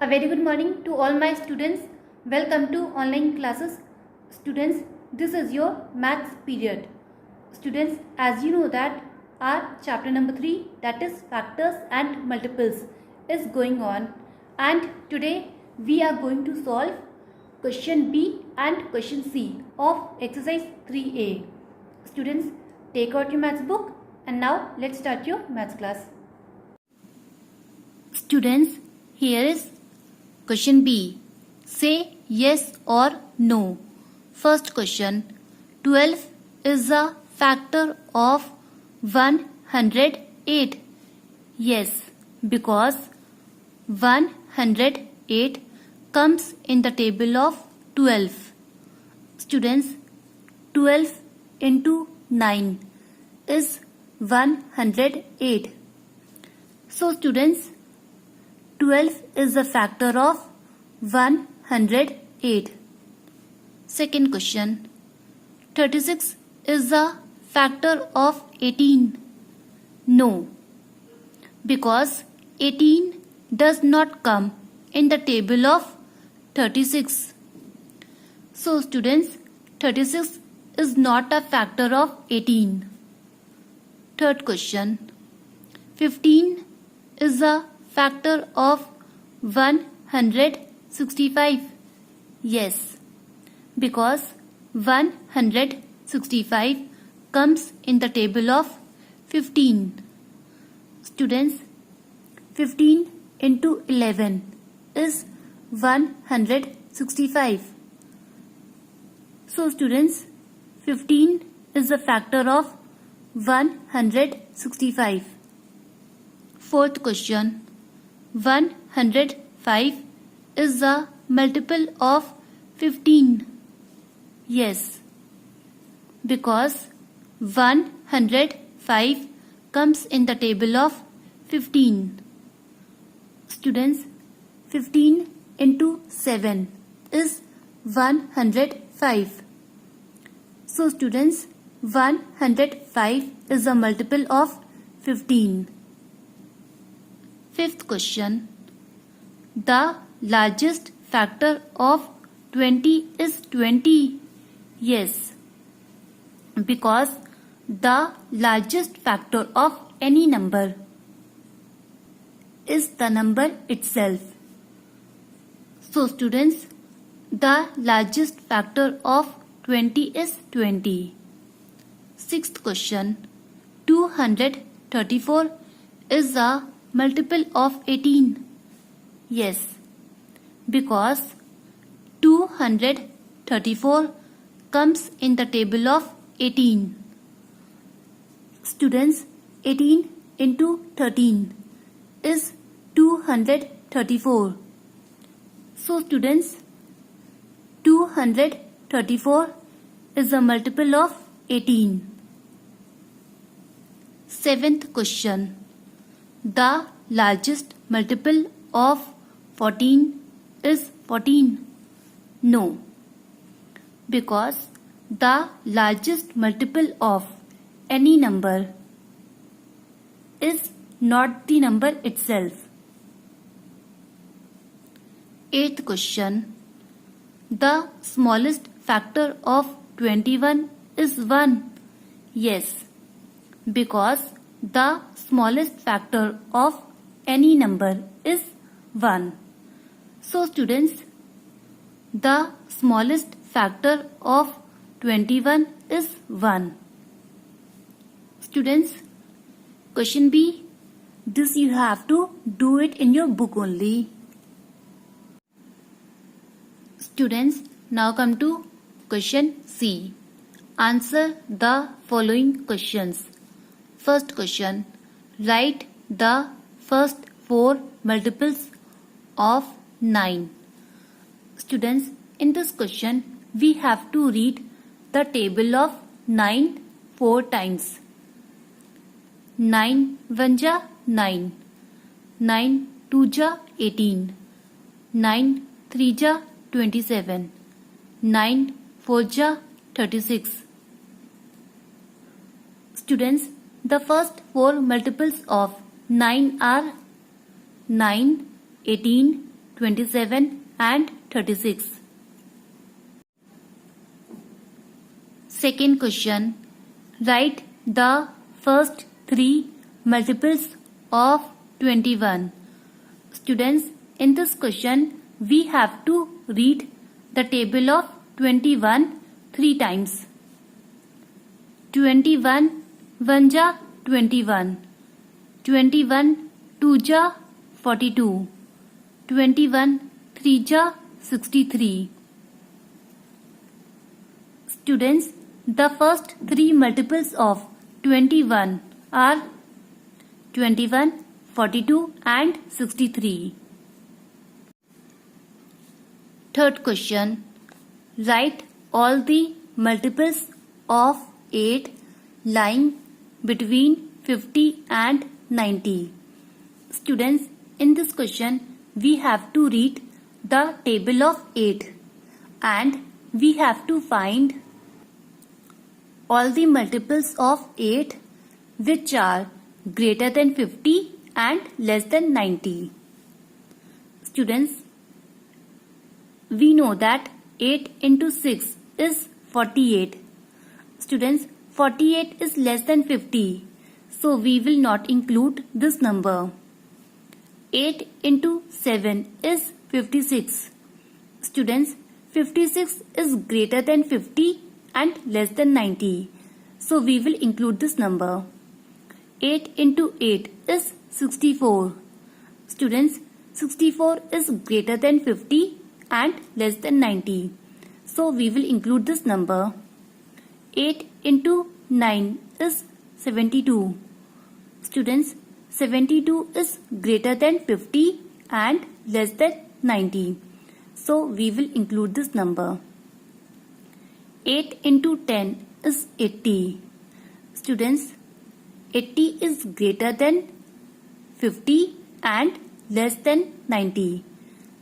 A very good morning to all my students. Welcome to online classes. Students, this is your maths period. Students, as you know that our chapter number 3, that is factors and multiples, is going on, and today we are going to solve question B and question C of exercise 3A. Students, take out your maths book and now let's start your maths class. Students, here is question B. Say yes or no. First question. 12 is a factor of 108. Yes, because 108 comes in the table of 12. Students, 12 into 9 is 108. So students, 12 is a factor of 108. Second question. 36 is a factor of 18. No, because 18 does not come in the table of 36. So students, 36 is not a factor of 18. Third question. 15 is a factor of 165. Yes, because 165 comes in the table of 15. Students, 15 into 11 is 165. So students, 15 is a factor of 165. Fourth question. 105 is a multiple of 15. Yes, because 105 comes in the table of 15. Students, 15 into 7 is 105. So students, 105 is a multiple of 15. Fifth question. The largest factor of 20 is 20. Yes, because the largest factor of any number is the number itself. So students, the largest factor of 20 is 20. Sixth question. 234 is a multiple of 18. Yes, because 234 comes in the table of 18. Students, 18 into 13 is 234. So students, 234 is a multiple of 18. Seventh question. The largest multiple of 14 is 14. No, because the largest multiple of any number is not the number itself. Eighth question. The smallest factor of 21 is 1. Yes, because the smallest factor of any number is 1. So students, the smallest factor of 21 is 1. Students, question B, this you have to do it in your book only. Students, now come to question C. Answer the following questions. First question. Write the first 4 multiples of 9. Students, in this question, we have to read the table of 9 4 times. 9 1 ja 9. 9 2 ja 18. 9 3 ja 27. 9 4 ja 36. Students, the first 4 multiples of 9 are 9, 18, 27 and 36. Second question. Write the first three multiples of 21. Students, in this question, we have to read the table of 21 three times. 21 1 ja 21, 21 2 ja 42, 21 3 ja 63. Students, the first three multiples of 21 are 21, 42 and 63. Third question. Write all the multiples of 8 lying between 50 and 90. Students, in this question, we have to read the table of 8 and we have to find all the multiples of 8 which are greater than 50 and less than 90. Students, we know that 8 into 6 is 48. Students, 48 is less than 50. So we will not include this number. 8 into 7 is 56. Students, 56 is greater than 50 and less than 90. So we will include this number. 8 into 8 is 64. Students, 64 is greater than 50 and less than 90. So we will include this number. 8 into 9 is 72. Students, 72 is greater than 50 and less than 90. So we will include this number. 8 into 10 is 80. Students, 80 is greater than 50 and less than 90.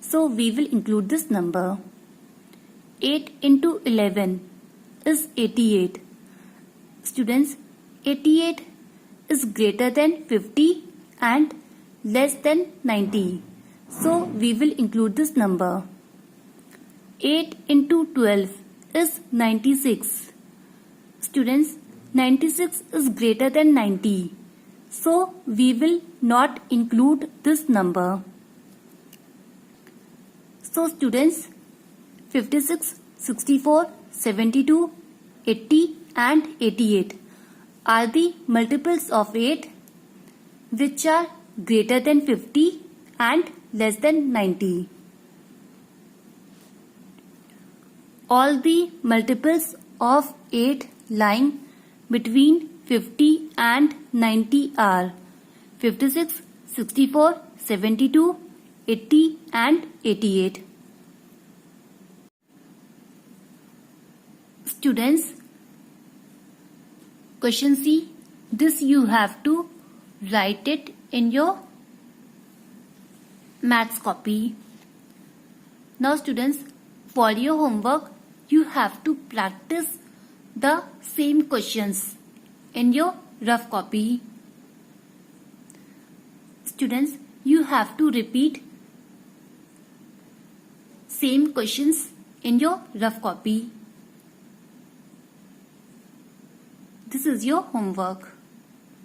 So we will include this number. 8 into 11 is 88. Students, 88 is greater than 50 and less than 90. So we will include this number. 8 into 12 is 96. Students, 96 is greater than 90. So we will not include this number. So students, 56, 64, 72, 80 and 88 are the multiples of 8 which are greater than 50 and less than 90. All the multiples of 8 lying between 50 and 90 are 56, 64, 72, 80 and 88. Students, question C. This you have to write it in your maths copy. Now students, for your homework, you have to practice the same questions in your rough copy. Students, you have to repeat same questions in your rough copy. This is your homework.